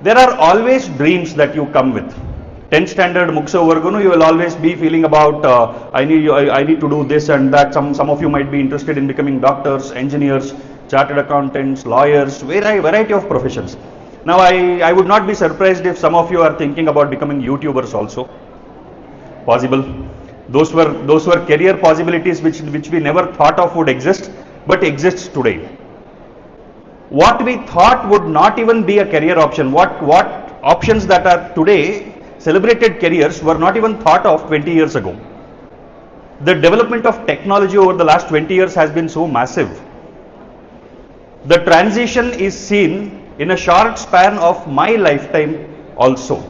There are always dreams that you come with. 10th standard muksovargunu, you will always be feeling about I need to do this and that. Some of you might be interested in becoming doctors, engineers, chartered accountants, lawyers, variety of professions. Now I would not be surprised if some of you are thinking about becoming YouTubers also. Possible. Those were career possibilities which we never thought of would exist, but exists today. What we thought would not even be a career option, what options that are today celebrated careers were not even thought of 20 years ago. The development of technology over the last 20 years has been so massive. The transition is seen in a short span of my lifetime also.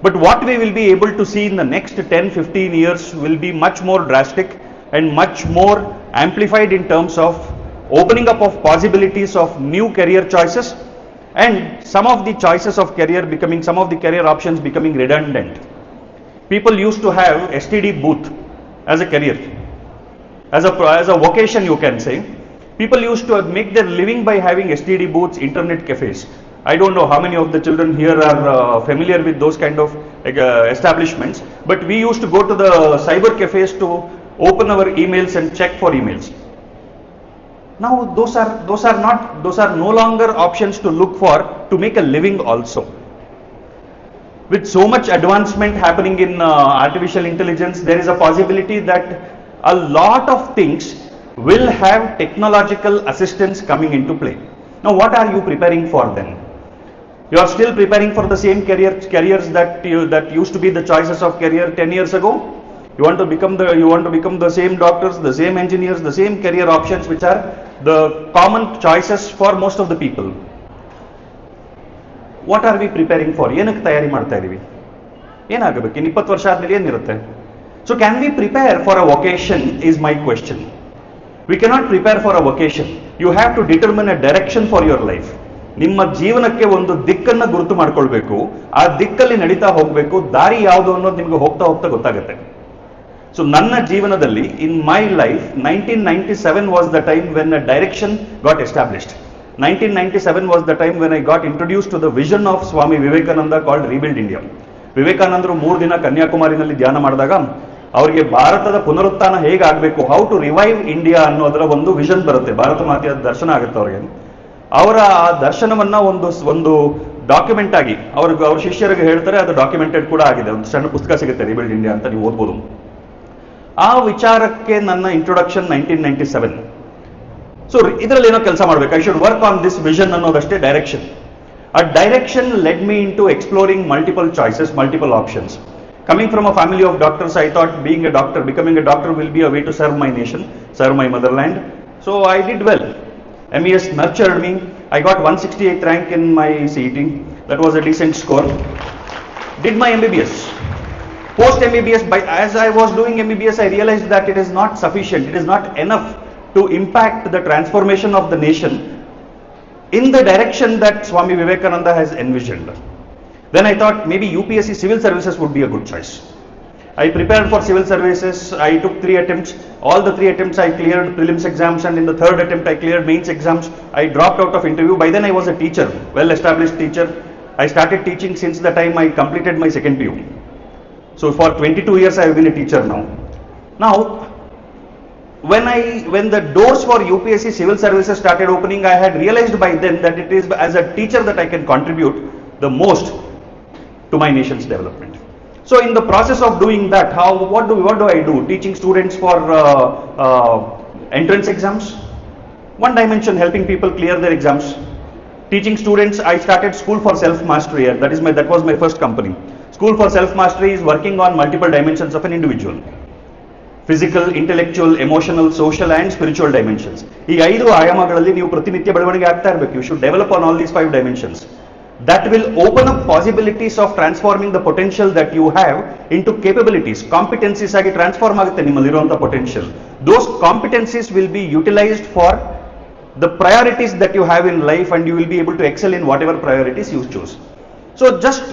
But what we will be able to see in the next 10-15 years will be much more drastic and much more amplified in terms of opening up of possibilities of new career choices, and some of the choices of career becoming, some of the career options becoming redundant. People used to have STD booth as a career, as a vocation you can say. People used to make their living by having STD booths, internet cafes. I don't know how many of the children here are familiar with those kind of establishments, but we used to go to the cyber cafes to open our emails and check for emails. Now those are no longer options to look for to make a living also. With so much advancement happening in artificial intelligence, there is a possibility that a lot of things will have technological assistance coming into play. Now what are you preparing for then? You are still preparing for the same careers that used to be the choices of career 10 years ago? You want to become the same doctors, the same engineers, the same career options which are the common choices for most of the people. What are we preparing for? ಏನಕ್ಕೆ ತಯಾರಿ ಮಾಡ್ತಾ ಇದೀವಿ? ಏನಾಗಬೇಕು? ಇನ್ನು 20 ವರ್ಷ ಆದ್ಮೇಲೆ ಏನಿರುತ್ತೆ? So can we prepare for a vocation is my question. We cannot prepare for a vocation. You have to determine a direction for your life. ನಿಮ್ಮ ಜೀವನಕ್ಕೆ ಒಂದು ದಿಕ್ಕನ್ನ ಗುರುತು ಮಾಡ್ಕೊಳ್ಬೇಕು. ಆ ದಿಕ್ಕಲ್ಲಿ ನಡೀತಾ ಹೋಗಬೇಕು. ದಾರಿ ಯಾವುದು ಅನ್ನೋದು ನಿಮಗೆ ಹೋಗ್ತಾ ಗೊತ್ತಾಗುತ್ತೆ. So ನನ್ನ ಜೀವನದಲ್ಲಿ, in my life, 1997 was the time when a direction got established. 1997 was the time when I got introduced to the vision of Swami Vivekananda called Rebuild India. ವಿವೇಕಾನಂದರು 3 ದಿನ ಕನ್ಯಾಕುಮಾರಿನಲ್ಲಿ ಧ್ಯಾನ ಮಾಡಿದಾಗ ಅವರಿಗೆ ಭಾರತದ ಪುನರುತ್ಥಾನ ಹೇಗಾಗಬೇಕು, ಹೌ ಟು ರಿವೈವ್ ಇಂಡಿಯಾ ಅನ್ನೋದರ ಒಂದು vision ಬರುತ್ತೆ. ಭಾರತ ಮಾತೆಯ ದರ್ಶನ ಆಗುತ್ತೆ ಅವರಿಗೆ. ಅವರ ಆ ದರ್ಶನವನ್ನ ಒಂದು ಡಾಕ್ಯುಮೆಂಟ್ ಆಗಿ ಅವ್ರ ಶಿಷ್ಯರಿಗೆ ಹೇಳ್ತಾರೆ. ಅದು ಡಾಕ್ಯುಮೆಂಟೆಡ್ ಕೂಡ ಆಗಿದೆ. ಒಂದು ಸಣ್ಣ ಪುಸ್ತಕ ಸಿಗುತ್ತೆ, ರಿಬಿಲ್ಡ್ ಇಂಡಿಯಾ ಅಂತ, ನೀವು ಓದ್ಬೋದು. ಆ ವಿಚಾರಕ್ಕೆ ನನ್ನ ಇಂಟ್ರೊಡಕ್ಷನ್ 1997. ಸೊ ಇದರಲ್ಲಿ ಏನೋ ಕೆಲಸ ಮಾಡ್ಬೇಕು. I should work on this vision ಅನ್ನೋದಷ್ಟೇ ಡೈರೆಕ್ಷನ್. ಆ direction led me into exploring multiple choices, multiple options. Coming from a family of doctors, I thought becoming a doctor will be a way to serve my nation, serve my motherland. So I did well. MES nurtured me. I got 168 rank in my CET. That was a decent score. Did my MBBS. Post MBBS, as I was doing MBBS, I realized that it is not sufficient. It is not enough to impact the transformation of the nation in the direction that Swami Vivekananda has envisioned. Then I thought maybe UPSC civil services would be a good choice. I prepared for civil services. I took 3 attempts. All the 3 attempts I cleared prelims exams, and in the 3rd attempt I cleared mains exams. I dropped out of interview. By then I was a teacher, well established teacher. I started teaching since the time I completed my 2nd PU. So for 22 years I have been a teacher now. Now when the doors for UPSC civil services started opening, I had realized by then that it is as a teacher that I can contribute the most to my nation's development. So in the process of doing that, what do I do? Teaching students for entrance exams, one dimension, helping people clear their exams. Teaching students, I started School for Self Mastery. That was my first company. School for Self Mastery is working on multiple dimensions of an individual: physical, intellectual, emotional, social and spiritual dimensions. ಈ 5 ಆಯಾಮಗಳಲ್ಲಿ ನೀವು ಪ್ರತಿನಿತ್ಯ ಬೆಳವಣಿಗೆ ಆಗ್ತಾ ಇರಬೇಕು. You should develop on all these 5 dimensions. That will open up possibilities of transforming the potential that you have into capabilities. Competencies ಆಗಿ transform ಆಗುತ್ತೆ ನಿಮ್ಮಲ್ಲಿರುವಂಥ potential. Those competencies will be utilized for the priorities that you have in life, and you will be able to excel in whatever priorities you choose. So just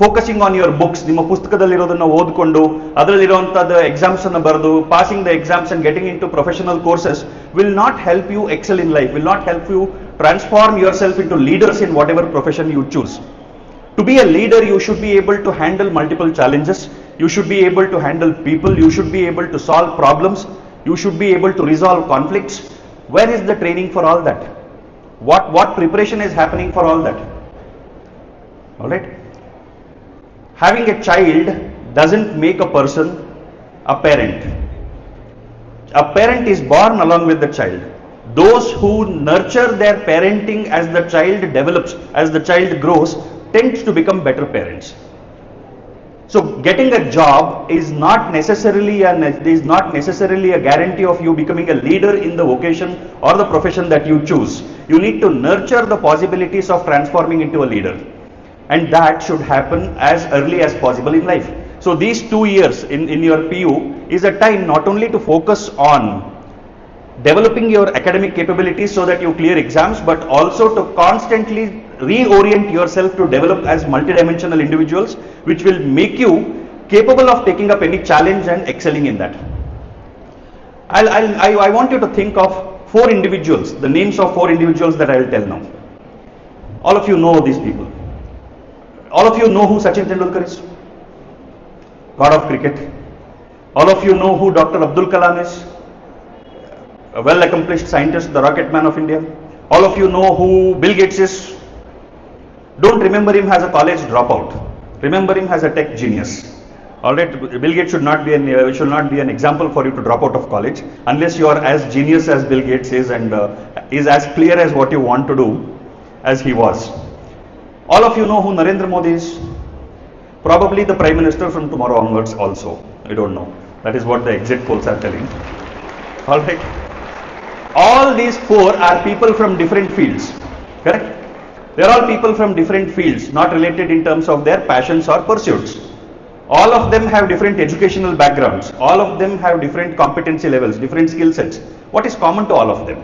focusing on your books, ನಿಮ್ಮ ಪುಸ್ತಕದಲ್ಲಿರೋದನ್ನ ಓದ್ಕೊಂಡು ಅದರಲ್ಲಿರುವಂಥದ್ದು exams ಅನ್ನು ಬರೆದು passing the exams and getting into professional courses will not help you excel in life, will not help you transform yourself into leaders in whatever profession you choose. To be a leader, you should be able to handle multiple challenges. You should be able to handle people. You should be able to solve problems. You should be able to resolve conflicts. Where is the training for all that? What preparation is happening for all that? All right. Having a child doesn't make a person a parent. A parent is born along with the child. Those who nurture their parenting as the child develops, as the child grows, tends to become better parents. So getting a job is not necessarily a guarantee of you becoming a leader in the vocation or the profession that you choose. You need to nurture the possibilities of transforming into a leader, and that should happen as early as possible in life. So these 2 years in your PU is a time not only to focus on developing your academic capabilities so that you clear exams, but also to constantly reorient yourself to develop as multidimensional individuals, which will make you capable of taking up any challenge and excelling in that. I want you to think of 4 individuals, the names of 4 individuals that I will tell now. All of you know these people. All of you know who Sachin Tendulkar is, god of cricket. All of you know who Dr. Abdul Kalam is, a well accomplished scientist, the rocket man of India. All of you know who Bill Gates is. Don't remember him as a college dropout. Remember him as a tech genius. All right, Bill Gates should not be an example for you to drop out of college unless you are as genius as Bill Gates is and is as clear as what you want to do as he was. All of you know who Narendra Modi is. Probably the Prime Minister from tomorrow onwards also. I don't know. That is what the exit polls are telling. All right. All these 4 are people from different fields. Correct? They are all people from different fields, not related in terms of their passions or pursuits. All of them have different educational backgrounds. All of them have different competency levels, different skill sets. What is common to all of them?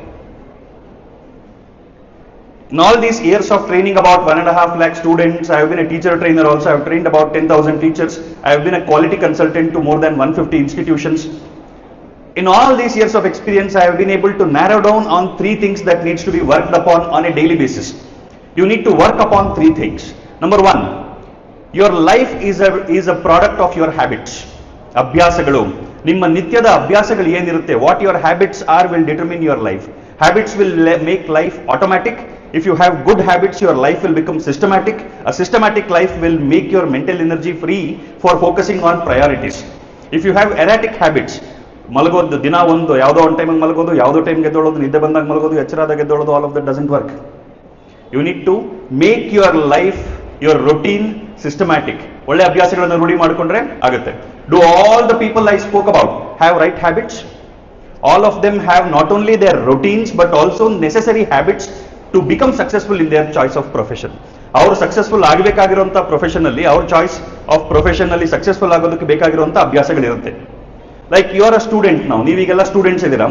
In all these years of training about 1.5 lakh students, I have been a teacher trainer also. I have trained about 10,000 teachers. I have been a quality consultant to more than 150 institutions. In all these years of experience, I have been able to narrow down on 3 things that needs to be worked upon on a daily basis. You need to work upon 3 things. Number 1, your life is a product of your habits. ಅಭ್ಯಾಸಗಳು, ನಿಮ್ಮ ನಿತ್ಯದ ಅಭ್ಯಾಸಗಳು ಏನಿರುತ್ತೆ, what your habits are will determine your life. Habits will make life automatic. If you have good habits, your life will become systematic. A systematic life will make your mental energy free for focusing on priorities. If you have erratic habits, ಮಲಗೋದು ದಿನ ಒಂದು ಯಾವುದೋ ಒಂದು ಟೈಮಿಗೆ ಮಲಗೋದು, ಯಾವುದೋ ಟೈಮ್ಗೆ ಎದ್ದೋಳೋದು, ನಿದ್ದೆ ಬಂದಾಗ ಮಲಗೋದು, ಎಚ್ಚರಾದಾಗ ಎದ್ದೋಳೋದು, all of that doesn't work. You need to make your life, your routine systematic. ಒಳ್ಳೆ ಅಭ್ಯಾಸಗಳನ್ನು ರೂಢಿ ಮಾಡಿಕೊಂಡ್ರೆ ಆಗುತ್ತೆ. Do all the people I spoke about have right habits? All of them have not only their routines but also necessary habits to become successful in their choice of profession. ಅವರು successful ಆಗಬೇಕಾಗಿರುವಂಥ ಪ್ರೊಫೆಷನಲ್ಲಿ, ಅವ್ರ choice of ಪ್ರೊಫೆಷನಲ್ಲಿ successful ಆಗೋದಕ್ಕೆ ಬೇಕಾಗಿರುವಂಥ ಅಭ್ಯಾಸಗಳಿರುತ್ತೆ. Like you are a student ನಾವು, ನೀವೀಗೆಲ್ಲ ಸ್ಟೂಡೆಂಟ್ಸ್ ಇದ್ದೀರಾ.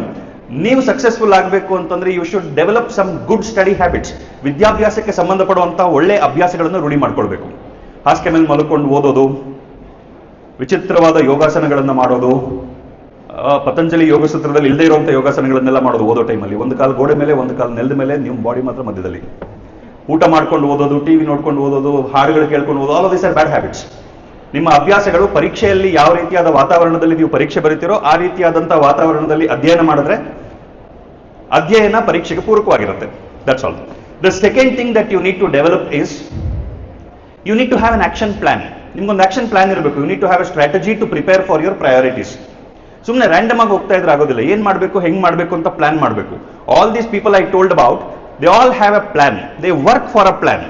ನೀವು ಸಕ್ಸಸ್ಫುಲ್ ಆಗಬೇಕು ಅಂತಂದ್ರೆ you should develop some good study habits. ವಿದ್ಯಾಭ್ಯಾಸಕ್ಕೆ ಸಂಬಂಧಪಡುವಂಥ ಒಳ್ಳೆ ಅಭ್ಯಾಸಗಳನ್ನು ರೂಢಿ ಮಾಡ್ಕೊಳ್ಬೇಕು. ಹಾಸಿಗೆ ಮೇಲೆ ಮಲ್ಕೊಂಡು ಓದೋದು, ವಿಚಿತ್ರವಾದ ಯೋಗಾಸನಗಳನ್ನು ಮಾಡೋದು, ಪತಂಜಲಿ ಯೋಗ ಸೂತ್ರದಲ್ಲಿ ಇಲ್ಲದೆ ಇರುವಂಥ ಯೋಗಾಸನಗಳನ್ನೆಲ್ಲ ಮಾಡೋದು ಓದೋ ಟೈಮಲ್ಲಿ. ಒಂದು ಕಾಲು ಗೋಡೆ ಮೇಲೆ, ಒಂದು ಕಾಲು ನೆಲದ ಮೇಲೆ, ನಿಮ್ಮ ಬಾಡಿ ಮಾತ್ರ ಮಧ್ಯದಲ್ಲಿ. ಊಟ ಮಾಡ್ಕೊಂಡು ಓದೋದು, ಟಿವಿ ನೋಡ್ಕೊಂಡು ಓದೋದು, ಹಾಡುಗಳು ಕೇಳ್ಕೊಂಡು ಓದೋದು, all of this are bad habits. ನಿಮ್ಮ ಅಭ್ಯಾಸಗಳು ಪರೀಕ್ಷೆಯಲ್ಲಿ ಯಾವ ರೀತಿಯಾದ ವಾತಾವರಣದಲ್ಲಿ ನೀವು ಪರೀಕ್ಷೆ ಬರೀತೀರೋ ಆ ರೀತಿಯಾದಂಥ ವಾತಾವರಣದಲ್ಲಿ ಅಧ್ಯಯನ ಮಾಡಿದ್ರೆ ಅಧ್ಯಯನ ಪರೀಕ್ಷೆಗೆ ಪೂರಕವಾಗಿರುತ್ತೆ. That's all. The second thing that you need to develop is you need to have an action plan. ನಿಮ್ಗೊಂದು ಆಕ್ಷನ್ ಪ್ಲಾನ್ ಇರಬೇಕು. You need to have a strategy to prepare for your priorities. ಸುಮ್ಮನೆ random ಆಗಿ ಹೋಗ್ತಾ ಇದ್ರೆ ಆಗೋದಿಲ್ಲ. ಏನ್ ಮಾಡಬೇಕು, ಹೆಂಗ್ ಮಾಡಬೇಕು ಅಂತ ಪ್ಲಾನ್ ಮಾಡಬೇಕು. All these people I told about, they all have a plan. They work for a plan.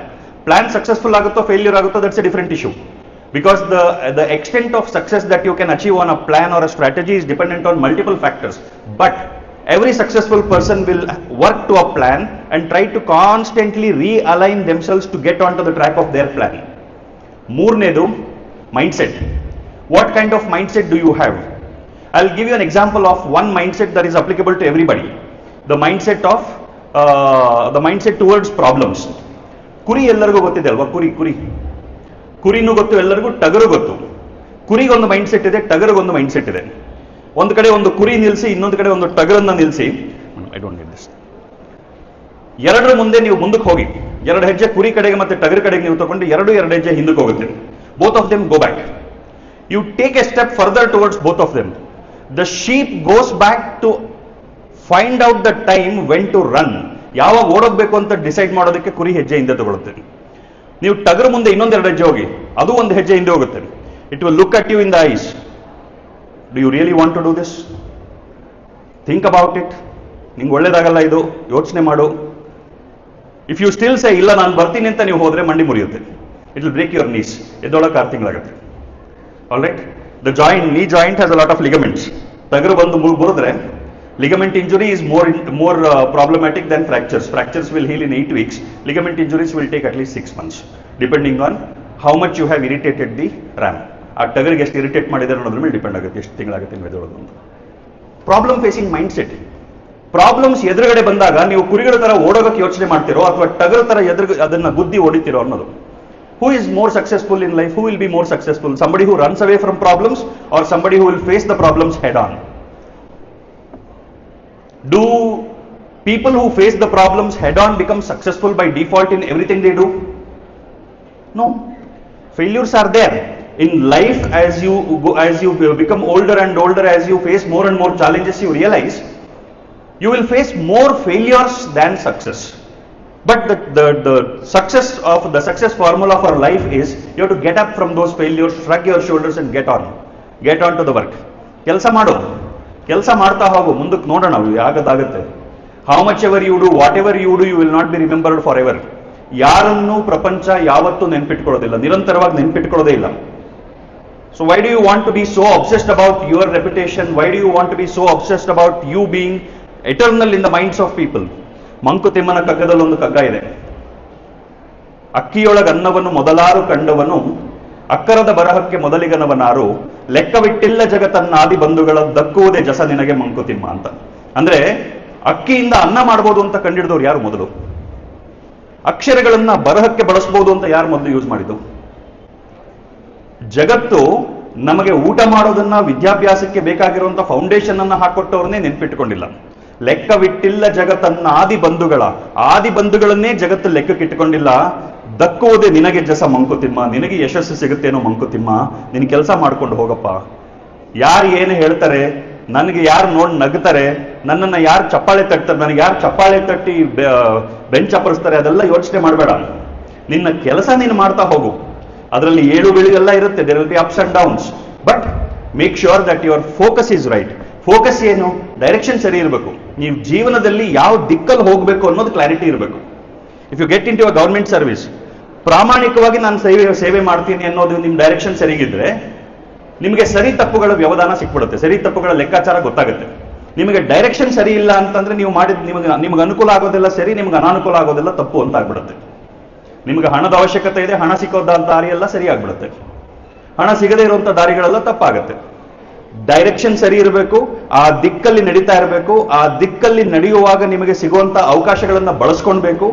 Plan successful ಆಗುತ್ತೋ ಫೇಲ್ಯೂರ್ ಆಗುತ್ತೋ that's A different issue. Because the extent of success that you can achieve on a plan or a strategy is dependent on multiple factors. But every successful person will work to a plan and try to constantly realign themselves to get onto the track of their plan. ಮೂರನೇದು mindset. What kind of mindset do you have? I'll give you an example of one mindset that is applicable to everybody. The mindset towards problems. ಕುರಿ ಎಲ್ಲರಿಗೂ ಗೊತ್ತಿದೆ ಅಲ್ವಾ? ಕುರಿನೂ ಗೊತ್ತು ಎಲ್ಲರಿಗೂ, ಟಗರು ಗೊತ್ತು. ಕುರಿಗೊಂದು ಮೈಂಡ್ ಸೆಟ್ ಇದೆ, ಟಗರಿಗೊಂದು ಮೈಂಡ್ ಸೆಟ್ ಇದೆ. ಒಂದು ಕಡೆ ಒಂದು ಕುರಿ ನಿಲ್ಲಿಸಿ, ಇನ್ನೊಂದು ಕಡೆ ಒಂದು ಟಗರನ್ನ ನಿಲ್ಲಿಸಿ, ಐ ಡೋಂಟ್ ನೀಡ್ ದಿಸ್. ಎರಡರ ಮುಂದೆ ನೀವು ಮುಂದಕ್ಕೆ ಹೋಗಿ, 2 ಹೆಜ್ಜೆ ಕುರಿ ಕಡೆಗೆ ಮತ್ತೆ ಟಗರು ಕಡೆಗೆ ನೀವು ತಗೊಂಡು 2 ಹೆಜ್ಜೆ ಹಿಂದಕ್ಕೆ ಹೋಗುತ್ತೆ. Both of them go back. You take a step further towards both of them. The sheep goes back to find out the time when to run. ಯಾವಾಗ ಓಡೋಗ್ಬೇಕು ಅಂತ ಡಿಸೈಡ್ ಮಾಡೋದಕ್ಕೆ ಕುರಿ ಹೆಜ್ಜೆ ಹಿಂದೆ ತಗೊಳುತ್ತೆ. ನೀವು ಟಗರು ಮುಂದೆ ಇನ್ನೊಂದು 2 ಹೆಜ್ಜೆ ಹೋಗಿ, ಅದು 1 ಹೆಜ್ಜೆ ಹಿಂದೆ ಹೋಗುತ್ತೆ. It will look at you in the eyes. Do you really want to do this? Think about it. ನಿಂಗೆ ಒಳ್ಳೇದಾಗಲ್ಲ ಇದು, ಯೋಚನೆ ಮಾಡು. ಇಫ್ ಯು ಸ್ಟಿಲ್ ಸೇ ಇಲ್ಲ ನಾನು ಬರ್ತೀನಿ ಅಂತ ನೀವು ಹೋದ್ರೆ ಮಂಡಿ ಮುರಿಯುತ್ತೆ. It will break your knees. ಎದ್ದೊಳಗೆ 6 ತಿಂಗಳಾಗುತ್ತೆ. All right. The joint, knee joint has a lot of ligaments. ಟಗರು ಬಂದು ಮುರಿದ್ರೆ ligament injury is more problematic than fractures. Fractures will heal in 8 weeks. Ligament injuries will take at least 6 months, depending on how much you have irritated the ram. ಆ ಟಗರಿಗೆ ಎಷ್ಟು irritate ಮಾಡಿದ್ದಾರೆ ಅನ್ನೋದ್ರ ಮೇಲೆ depend ಆಗುತ್ತೆ ಎಷ್ಟು ತಿಂಗಳಾಗುತ್ತೆ ಎದ್ದೇಳೋದು ಅಂತ. Problem facing mind set. Problems ಎದುರುಗಡೆ ಬಂದಾಗ ನೀವು ಕುರಿಗಳ ತರ ಓಡೋಗಕ್ಕೆ ಯೋಚನೆ ಮಾಡ್ತಿರೋ ಅಥವಾ ಟಗರ್ ತರ ಅದನ್ನ ಗುದ್ದಿ ಹೊಡಿತಿರೋ ಅನ್ನೋದು. Who is more successful in life? Who will be more successful? Somebody who runs away from problems or somebody who will face the problems head on? Do people who face the problems head on become successful by default in everything they do? No. Failures are there. In life, as you become older and older, as you face more and more challenges, you realize you will face more failures than success. But the success formula for life is you have to get up from those failures, shrug your shoulders and get on to the work. Kelsa mado. ಕೆಲಸ ಮಾಡ್ತಾ ಹೋಗು, ಮುಂದಕ್ಕೆ ನೋಡೋಣ ಆಗದಾಗುತ್ತೆ. How much ever you do, what ever you do, you will not be remembered for ever. ಯಾರನ್ನು ಪ್ರಪಂಚ ಯಾವತ್ತೂ ನೆನ್ಪಿಟ್ಕೊಳ್ಳೋದಿಲ್ಲ, ನಿರಂತರವಾಗಿ ನೆನ್ಪಿಟ್ಕೊಳ್ಳೋದೇ ಇಲ್ಲ. So why do you want to be so obsessed about your reputation? Why do you want to be so obsessed about you being eternal in the minds of people? ಮಂಕುತಿಮ್ಮನ ಕಗ್ಗದಲ್ಲಿ ಒಂದು ಕಗ್ಗ ಇದೆ. ಅಕ್ಕಿಯೊಳಗ ಅನ್ನವನ್ನು ಮೊದಲಾರು ಕಂಡವನು, ಅಕ್ಕರದ ಬರಹಕ್ಕೆ ಮೊದಲಿಗನವನಾರು, ಲೆಕ್ಕವಿಟ್ಟಿಲ್ಲ ಜಗತ್ತನ್ನಾದಿ ಬಂಧುಗಳ ದಕ್ಕುವುದೇ ಜಸ ನಿನಗೆ ಮಂಕುತಿಮ್ಮ ಅಂತ. ಅಂದ್ರೆ ಅಕ್ಕಿಯಿಂದ ಅನ್ನ ಮಾಡ್ಬೋದು ಅಂತ ಕಂಡಿಡಿದವ್ರು ಯಾರು ಮೊದಲು? ಅಕ್ಷರಗಳನ್ನ ಬರಹಕ್ಕೆ ಬಳಸಬಹುದು ಅಂತ ಯಾರು ಮೊದಲು ಯೂಸ್ ಮಾಡಿದ್ದು? ಜಗತ್ತು ನಮಗೆ ಊಟ ಮಾಡೋದನ್ನ, ವಿದ್ಯಾಭ್ಯಾಸಕ್ಕೆ ಬೇಕಾಗಿರುವಂತ ಫೌಂಡೇಶನ್ ಅನ್ನ ಹಾಕೊಟ್ಟವ್ರನ್ನೇ ನೆನ್ಪಿಟ್ಕೊಂಡಿಲ್ಲ. ಲೆಕ್ಕವಿಟ್ಟಿಲ್ಲ ಜಗತ್ತನ್ನ ಆದಿ ಬಂಧುಗಳನ್ನೇ ಜಗತ್ತು ಲೆಕ್ಕಕ್ಕಿಟ್ಟುಕೊಂಡಿಲ್ಲ. ದಕ್ಕುವುದೇ ನಿನಗೆ ಜಸ ಮಂಕುತಿಮ್ಮ, ನಿನಗೆ ಯಶಸ್ಸು ಸಿಗುತ್ತೇನೋ ಮಂಕುತಿಮ್ಮ, ನಿನ್ ಕೆಲಸ ಮಾಡ್ಕೊಂಡು ಹೋಗಪ್ಪ. ಯಾರು ಏನು ಹೇಳ್ತಾರೆ, ನನಗೆ ಯಾರು ನೋಡಿ ನಗ್ತಾರೆ, ನನ್ನನ್ನ ಯಾರು ಚಪ್ಪಾಳೆ ತಟ್ತಾರೆ, ನನಗೆ ಯಾರು ಚಪ್ಪಾಳೆ ತಟ್ಟಿ ಬೆಂಚ್ ಅಪ್ಪರಿಸ್ತಾರೆ, ಅದೆಲ್ಲ ಯೋಚನೆ ಮಾಡಬೇಡ. ನಿನ್ನ ಕೆಲಸ ನೀನು ಮಾಡ್ತಾ ಹೋಗು. ಅದರಲ್ಲಿ ಏಳು ಬೀಳುಗೆಲ್ಲ ಇರುತ್ತೆ, there will be ups and downs, but make sure that your focus is right. Focus ಏನು? ಡೈರೆಕ್ಷನ್ ಸರಿ ಇರಬೇಕು. ನೀವು ಜೀವನದಲ್ಲಿ ಯಾವ ದಿಕ್ಕಲ್ಲಿ ಹೋಗಬೇಕು ಅನ್ನೋದು ಕ್ಲಾರಿಟಿ ಇರಬೇಕು. If you get into a government service, ಪ್ರಾಮಾಣಿಕವಾಗಿ ನಾನು ಸೇವೆ ಮಾಡ್ತೀನಿ ಅನ್ನೋದು ನಿಮ್ಮ ಡೈರೆಕ್ಷನ್ ಸರಿಗಿದ್ರೆ ನಿಮಗೆ ಸರಿ ತಪ್ಪುಗಳ ವ್ಯವಧಾನ ಸಿಕ್ಬಿಡುತ್ತೆ, ಸರಿ ತಪ್ಪುಗಳ ಲೆಕ್ಕಾಚಾರ ಗೊತ್ತಾಗುತ್ತೆ. ನಿಮಗೆ ಡೈರೆಕ್ಷನ್ ಸರಿ ಇಲ್ಲ ಅಂತಂದ್ರೆ ನೀವು ಮಾಡಿದ ನಿಮಗೆ ಅನುಕೂಲ ಆಗೋದೆಲ್ಲ ಸರಿ, ನಿಮ್ಗೆ ಅನಾನುಕೂಲ ಆಗೋದೆಲ್ಲ ತಪ್ಪು ಅಂತ ಆಗ್ಬಿಡುತ್ತೆ. ನಿಮಗೆ ಹಣದ ಅವಶ್ಯಕತೆ ಇದೆ, ಹಣ ಸಿಕ್ಕೋದ ದಾರಿ ಎಲ್ಲ ಸರಿ ಆಗ್ಬಿಡುತ್ತೆ, ಹಣ ಸಿಗದೇ ಇರುವಂತ ದಾರಿಗಳೆಲ್ಲ ತಪ್ಪಾಗುತ್ತೆ. ಡೈರೆಕ್ಷನ್ ಸರಿ ಇರಬೇಕು, ಆ ದಿಕ್ಕಲ್ಲಿ ನಡೀತಾ ಇರಬೇಕು. ಆ ದಿಕ್ಕಲ್ಲಿ ನಡೆಯುವಾಗ ನಿಮಗೆ ಸಿಗುವಂತ ಅವಕಾಶಗಳನ್ನ ಬಳಸ್ಕೊಳ್ಬೇಕು,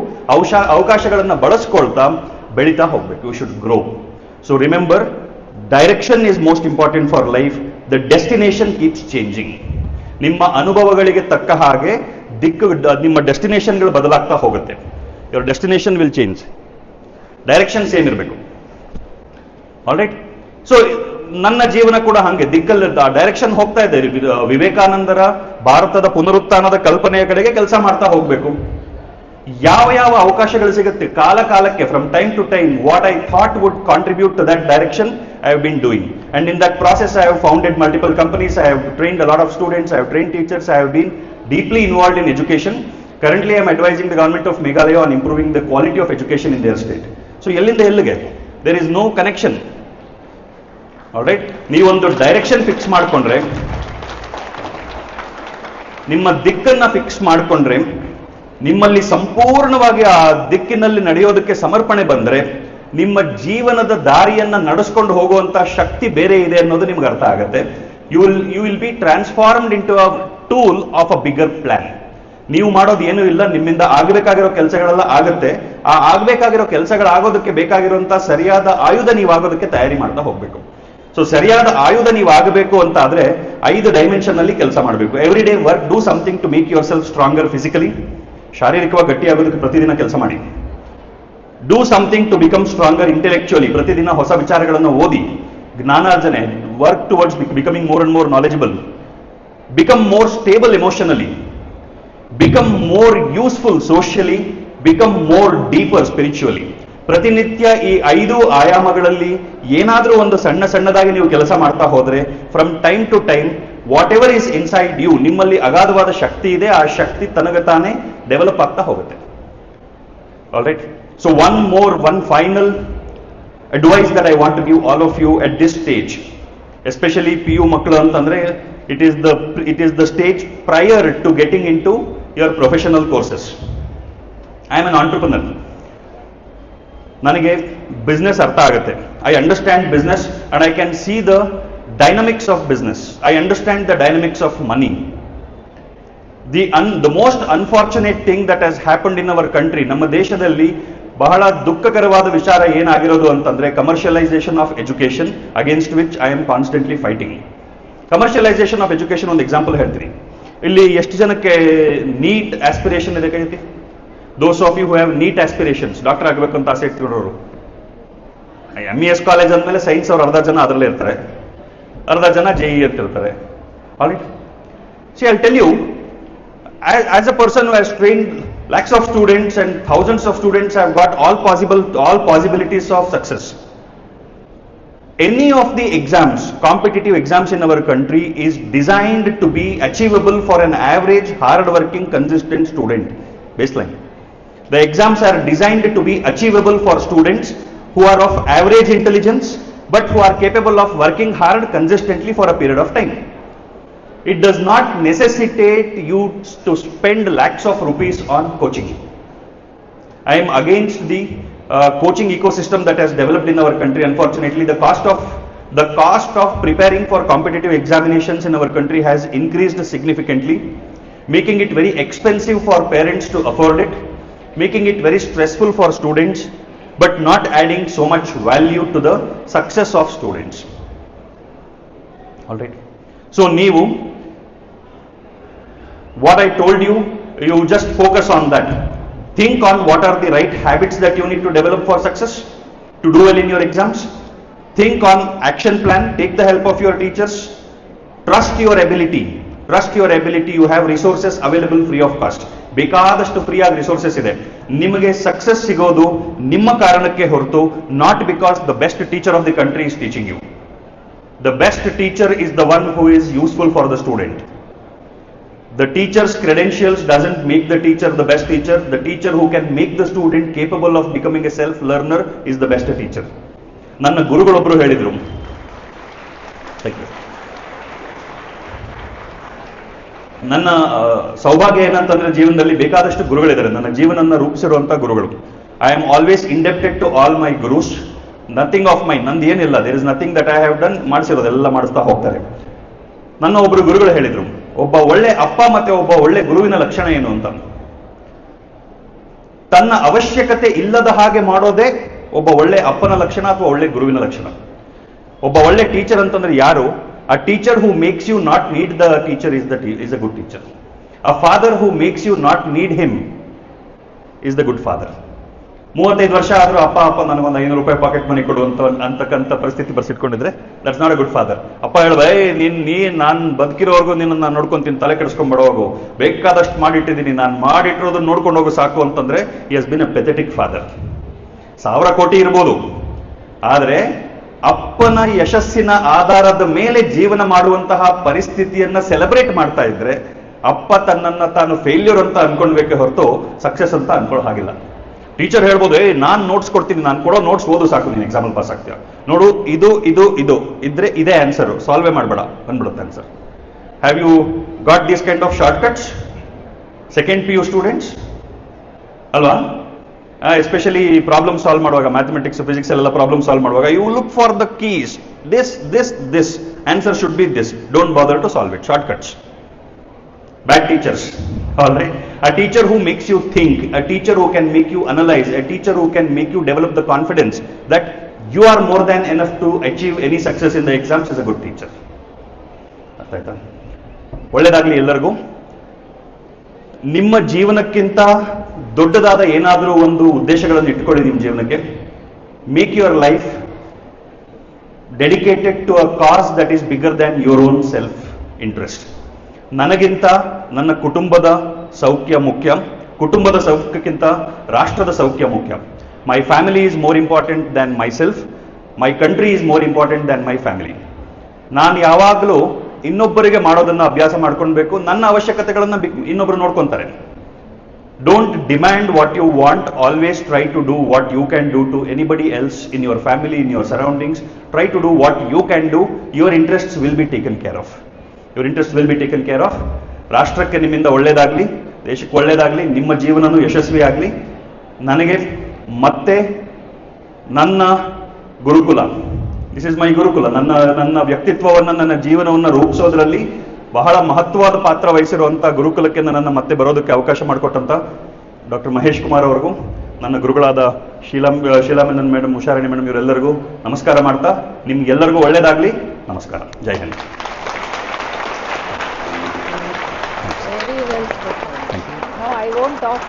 ಅವಕಾಶಗಳನ್ನ ಬಳಸ್ಕೊಳ್ತಾ ಬೆಳೀತಾ ಹೋಗ್ಬೇಕು. You should grow. So remember, direction is most important for life. The destination keeps changing. ನಿಮ್ಮ ಅನುಭವಗಳಿಗೆ ತಕ್ಕ ಹಾಗೆ ನಿಮ್ಮ ಡೆಸ್ಟಿನೇಷನ್ಗಳು ಬದಲಾಗ್ತಾ ಹೋಗುತ್ತೆ. Your destination will change, direction same ಇರಬೇಕು. All right. ಸೊ ನನ್ನ ಜೀವನ ಕೂಡ ಹಾಗೆ ದಿಕ್ಕಲ್ಲಿ ಡೈರೆಕ್ಷನ್ ಹೋಗ್ತಾ ಇದೆ. ವಿವೇಕಾನಂದರ ಭಾರತದ ಪುನರುತ್ಥಾನದ ಕಲ್ಪನೆಯ ಕಡೆಗೆ ಕೆಲಸ ಮಾಡ್ತಾ ಹೋಗ್ಬೇಕು. ಯಾವ ಯಾವ ಅವಕಾಶಗಳು ಸಿಗುತ್ತೆ ಕಾಲ ಕಾಲಕ್ಕೆ, from time to time, what I thought would contribute to that direction I have been doing. And in that process I have founded multiple companies, I have trained a lot of students, I have trained teachers, I have been deeply involved in education. Currently I am advising the government of Meghalaya on improving the quality of education in their state. So ಎಲ್ಲಿಂದ ಎಲ್ಲಿಗೆ, there is no connection. All right. ನೀವೊಂದು direction fix ಮಾಡಿಕೊಂಡ್ರೆ, ನಿಮ್ಮ ದಿಕ್ಕನ್ನ fix ಮಾಡಿಕೊಂಡ್ರೆ, ನಿಮ್ಮಲ್ಲಿ ಸಂಪೂರ್ಣವಾಗಿ ಆ ದಿಕ್ಕಿನಲ್ಲಿ ನಡೆಯೋದಕ್ಕೆ ಸಮರ್ಪಣೆ ಬಂದ್ರೆ, ನಿಮ್ಮ ಜೀವನದ ದಾರಿಯನ್ನ ನಡೆಸ್ಕೊಂಡು ಹೋಗುವಂತ ಶಕ್ತಿ ಬೇರೆ ಇದೆ ಅನ್ನೋದು ನಿಮ್ಗೆ ಅರ್ಥ ಆಗುತ್ತೆ. You will be transformed into a tool of a bigger plan. ನೀವು ಮಾಡೋದು ಏನೂ ಇಲ್ಲ, ನಿಮ್ಮಿಂದ ಆಗಬೇಕಾಗಿರೋ ಕೆಲಸಗಳೆಲ್ಲ ಆಗುತ್ತೆ. ಆ ಆಗಬೇಕಾಗಿರೋ ಕೆಲಸಗಳಾಗೋದಕ್ಕೆ ಬೇಕಾಗಿರುವಂತ ಸರಿಯಾದ ಆಯುಧ ನೀವಾಗೋದಕ್ಕೆ ತಯಾರಿ ಮಾಡ್ತಾ ಹೋಗ್ಬೇಕು. ಸೊ ಸರಿಯಾದ ಆಯುಧ ನೀವು ಆಗಬೇಕು ಅಂತ ಆದ್ರೆ 5 ಡೈಮೆನ್ಷನ್ ಅಲ್ಲಿ ಕೆಲಸ ಮಾಡಬೇಕು. Every day work, do something to make yourself stronger physically, ಶಾರೀರಿಕವಾಗಿ ಗಟ್ಟಿಯಾಗೋದಕ್ಕೆ ಪ್ರತಿದಿನ ಕೆಲಸ ಮಾಡಿ. Do something to become stronger intellectually. ಪ್ರತಿದಿನ ಹೊಸ ವಿಚಾರಗಳನ್ನು ಓದಿ, ಜ್ಞಾನಾರ್ಜನೆ, work towards becoming more and more knowledgeable, become more stable emotionally, become more useful socially, become more deeper spiritually. ಪ್ರತಿನಿತ್ಯ ಈ 5 ಆಯಾಮಗಳಲ್ಲಿ ಏನಾದರೂ ಒಂದು ಸಣ್ಣದಾಗಿ ನೀವು ಕೆಲಸ ಮಾಡ್ತಾ ಹೋದ್ರೆ, from time to time whatever is inside you, ನಿಮ್ಮಲ್ಲಿ ಅಗಾಧವಾದ ಶಕ್ತಿ ಇದೆ, ಆ ಶಕ್ತಿ ತನಗತಾನೆ ಡೆವಲಪ್ ಆಗ್ತಾ ಹೋಗುತ್ತೆ. All right. So one final advice that I want to give all of you at this stage, especially PU ಮಕ್ಕಳು ಅಂತಂದ್ರೆ, it is the stage prior to getting into your professional courses. I am an entrepreneur. ನನಗೆ business ಅರ್ಥ ಆಗುತ್ತೆ. I understand business and I can see the dynamics of business. I understand the dynamics of money. The most unfortunate thing that has happened in our country, ನಮ್ಮ ದೇಶದಲ್ಲಿ ಬಹಳ ದುಃಖಕರವಾದ ವಿಚಾರ ಏನಾಗಿರೋದು ಅಂತಂದ್ರೆ, commercialisation of education, against which I am constantly fighting. Commercialisation of education ಒಂದು example ಹೇಳ್ತೀನಿ. ಇಲ್ಲಿ ಎಷ್ಟು ಜನಕ್ಕೆ ನೀಟ್ ಆಸ್ಪಿರೇಷನ್ ಇದೆ Kaithi? Those of you who have neat aspirations, doctor ಆಗಬೇಕು ಅಂತ ಆಸೆ ಇಟ್ಕೊಳ್ಳೋರು, MES ಕಾಲೇಜ್ ಅಂದಮೇಲೆ ಸೈನ್ಸ್ ಅವ್ರು ಅರ್ಧ ಜನ ಅದರಲ್ಲೇ ಇರ್ತಾರೆ, ಅರ್ಧ ಜನ JEE ಅಂತ ಇರ್ತಾರೆ. Alright. See, I'll tell you, as a person who has trained lakhs of students and thousands of students have got all possibilities of success. Any of the exams, competitive exams in our country is designed to be achievable for an average, hard-working, consistent student. Baseline. The exams are designed to be achievable for students who are of average intelligence but who are capable of working hard consistently for a period of time. It does not necessitate you to spend lakhs of rupees on coaching. I am against the coaching ecosystem that has developed in our country. Unfortunately, the cost of preparing for competitive examinations in our country has increased significantly, making it very expensive for parents to afford it, making it very stressful for students, but not adding so much value to the success of students. All right. So, Neevu, what I told you, you just focus on that. Think on what are the right habits that you need to develop for success, to do well in your exams. Think on action plan, take the help of your teachers, trust your ability. You have resources available free of cost. ಬೇಕಾದಷ್ಟು free ಆಗಿ resources ಇದೆ. ನಿಮಗೆ success ಸಿಗೋದು ನಿಮ್ಮ ಕಾರಣಕ್ಕೆ ಹೊರತು, not because the best teacher of the country is teaching you. The best teacher is the one who is useful for the student. The teacher's credentials doesn't make the teacher the best teacher. The teacher who can make the student capable of becoming a self-learner is the best teacher. ನನ್ನ ಗುರುಗಳೊಬ್ಬರು ಹೇಳಿದ್ರು, ನನ್ನ ಸೌಭಾಗ್ಯ ಏನಂತಂದ್ರೆ ಜೀವನದಲ್ಲಿ ಬೇಕಾದಷ್ಟು ಗುರುಗಳಿದ್ದಾರೆ, ನನ್ನ ಜೀವನನ್ನ ರೂಪಿಸಿರುವಂತ ಗುರುಗಳು. I am always indebted to all my gurus. Nothing of my, ನಂದು ಏನಿಲ್ಲ, there is nothing that I have done. ಮಾಡಿಸಿರೋದೆಲ್ಲ ಮಾಡಿಸ್ತಾ ಹೋಗ್ತಾರೆ. ನನ್ನ ಒಬ್ರು ಗುರುಗಳು ಹೇಳಿದ್ರು, ಒಬ್ಬ ಒಳ್ಳೆ ಅಪ್ಪ ಮತ್ತೆ ಒಬ್ಬ ಒಳ್ಳೆ ಗುರುವಿನ ಲಕ್ಷಣ ಏನು ಅಂತ, ತನ್ನ ಅವಶ್ಯಕತೆ ಇಲ್ಲದ ಹಾಗೆ ಮಾಡೋದೇ ಒಬ್ಬ ಒಳ್ಳೆ ಅಪ್ಪನ ಲಕ್ಷಣ ಅಥವಾ ಒಳ್ಳೆ ಗುರುವಿನ ಲಕ್ಷಣ. ಒಬ್ಬ ಒಳ್ಳೆ ಟೀಚರ್ ಅಂತಂದ್ರೆ ಯಾರು? A teacher who makes you not need the teacher is a good teacher. A father who makes you not need him is the good father. 35 ವರ್ಷ ಆದ್ರೂ ಅಪ್ಪ ನನಗೊಂದು 500 ರೂಪಾಯಿ ಪಾಕೆಟ್ ಮನಿ ಕೊಡು ಅಂತಕ್ಕಂಥ ಪರಿಸ್ಥಿತಿ ಬರ್ಸಿಟ್ಕೊಂಡಿದ್ರೆ that's not a good father. ಅಪ್ಪ ಹೇಳ್ದ, ನಾನು ಬದುಕಿರೋರ್ಗು ನಿನ್ನ ನೋಡ್ಕೊಂತೀನಿ, ತಲೆ ಕೆಡಿಸ್ಕೊಂಡ್ಬಿಡೋಗು, ಬೇಕಾದಷ್ಟು ಮಾಡಿಟ್ಟಿದ್ದೀನಿ, ನಾನು ಮಾಡಿಟ್ಟಿರೋದನ್ನ ನೋಡ್ಕೊಂಡು ಹೋಗು ಸಾಕು ಅಂತಂದ್ರೆ he has been a pathetic father. 1000 ಕೋಟಿ ಇರ್ಬೋದು, ಆದ್ರೆ ಅಪ್ಪನ ಯಶಸ್ಸಿನ ಆಧಾರದ ಮೇಲೆ ಜೀವನ ಮಾಡುವಂತಹ ಪರಿಸ್ಥಿತಿಯನ್ನ ಸೆಲೆಬ್ರೇಟ್ ಮಾಡ್ತಾ ಇದ್ರೆ ಅಪ್ಪ ತನ್ನನ್ನ ತಾನು ಫೇಲ್ಯೂರ್ ಅಂತ ಅನ್ಕೊಂಡ್ಬೇಕೆ ಹೊರತು ಸಕ್ಸಸ್ ಅಂತ ಅನ್ಕೊಳ್ಳೋ ಹಾಗಿಲ್ಲ. ಟೀಚರ್ ಹೇಳ್ಬೋದು, ನಾನು ನೋಟ್ಸ್ ಕೊಡ್ತೀನಿ, ನಾನು ಕೊಡೋ ನೋಟ್ಸ್ ಓದು ಸಾಕು, ನೀನು ಎಕ್ಸಾಂಪಲ್ ಪಾಸ್ ಆಗ್ತೀಯ, ನೋಡು ಇದು ಇದು ಇದು ಇದ್ರೆ ಇದೇ ಆನ್ಸರ್, ಸಾಲ್ವೇ ಮಾಡಬೇಡ ಬಂದ್ಬಿಡುತ್ತೆ answer. Have you got this kind of shortcuts second PU students ಅಲ್ವಾ? ಎಸ್ಪೆಷಲಿ ಪ್ರಾಬ್ಲಮ್ ಸಾಲ್ವ್ ಮಾಡುವಾಗ, ಮ್ಯಾಥಮೆಟಿಕ್ಸ್ ಫಿಸಿಕ್ಸ್ ಎಲ್ಲ ಪ್ರಾಬ್ಲಮ್ ಸಾಲ್ವ್ ಮಾಡುವಾಗ you look for the keys, this answer should be this, don't bother to solve it, shortcuts. Bad teachers, all right. A teacher who makes you think, a teacher who can make you analyze, a teacher who can make you develop the confidence that you are more than enough to achieve any success in the exams is a good teacher. ಅರ್ಥ ಆಯ್ತಾ? ಒಳ್ಳೆಯದಾಗಲಿ ಎಲ್ಲರಿಗೂ. ನಿಮ್ಮ ಜೀವನಕ್ಕಿಂತ ದೊಡ್ಡದಾದ ಏನಾದರೂ ಒಂದು ಉದ್ದೇಶಗಳನ್ನು ಇಟ್ಕೊಳ್ಳಿ ನಿಮ್ಮ ಜೀವನಕ್ಕೆ. Make your life dedicated to a cause that is bigger than your own self interest. ನನಗಿಂತ ನನ್ನ ಕುಟುಂಬದ ಸೌಖ್ಯ ಮುಖ್ಯ, ಕುಟುಂಬದ ಸೌಖ್ಯಕ್ಕಿಂತ ರಾಷ್ಟ್ರದ ಸೌಖ್ಯ ಮುಖ್ಯ. My family is more important than my self, my country is more important than my family. ನಾನು ಯಾವಾಗಲೂ ಇನ್ನೊಬ್ಬರಿಗೆ ಮಾಡೋದನ್ನು ಅಭ್ಯಾಸ ಮಾಡ್ಕೊಳ್ಬೇಕು, ನನ್ನ ಅವಶ್ಯಕತೆಗಳನ್ನು ಇನ್ನೊಬ್ಬರು ನೋಡ್ಕೊತಾರೆ. Don't demand what you want, always try to do what you can do to anybody else in your family, in your surroundings. Try to do what you can do. Your interests will be taken care of. Your interest will be taken care of. ರಾಷ್ಟ್ರಕ್ಕೆ ನಿಮ್ಮಿಂದ ಒಳ್ಳೇದಾಗಲಿ, ದೇಶಕ್ಕೆ ಒಳ್ಳೇದಾಗಲಿ, ನಿಮ್ಮ ಜೀವನನೂ ಯಶಸ್ವಿ ಆಗಲಿ. ನನಗೆ ಮತ್ತೆ ನನ್ನ ಗುರುಕುಲ, ದಿಸ್ ಇಸ್ ಮೈ ಗುರುಕುಲ, ನನ್ನ ವ್ಯಕ್ತಿತ್ವವನ್ನು, ನನ್ನ ಜೀವನವನ್ನು ರೂಪಿಸೋದ್ರಲ್ಲಿ ಬಹಳ ಮಹತ್ವವಾದ ಪಾತ್ರ ವಹಿಸಿರುವಂಥ ಗುರುಕುಲಕ್ಕೆ ನನ್ನನ್ನು ಮತ್ತೆ ಬರೋದಕ್ಕೆ ಅವಕಾಶ ಮಾಡಿಕೊಟ್ಟಂಥ ಡಾಕ್ಟರ್ ಮಹೇಶ್ ಕುಮಾರ್ ಅವ್ರಿಗೂ, ನನ್ನ ಗುರುಗಳಾದ ಶೀಲಾಮೆನನ್ ಮೇಡಮ್, ಉಷಾರಾಣಿ ಮೇಡಮ್, ಇವರೆಲ್ಲರಿಗೂ ನಮಸ್ಕಾರ ಮಾಡ್ತಾ, ನಿಮ್ಗೆಲ್ಲರಿಗೂ ಒಳ್ಳೇದಾಗಲಿ. ನಮಸ್ಕಾರ. ಜೈ Hind. No, I won't talk.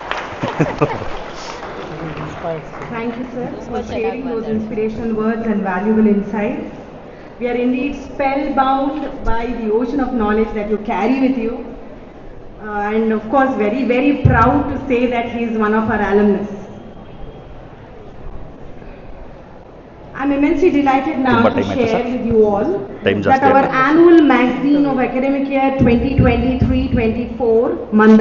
Thank you, sir, for sharing those inspirational words and valuable insights. We are indeed spellbound by the ocean of knowledge that you carry with you. And of course, very, very proud to say that he is one of our alumnus. I'm immensely delighted now to share with you all that our annual magazine of academic year 2023-24, Manda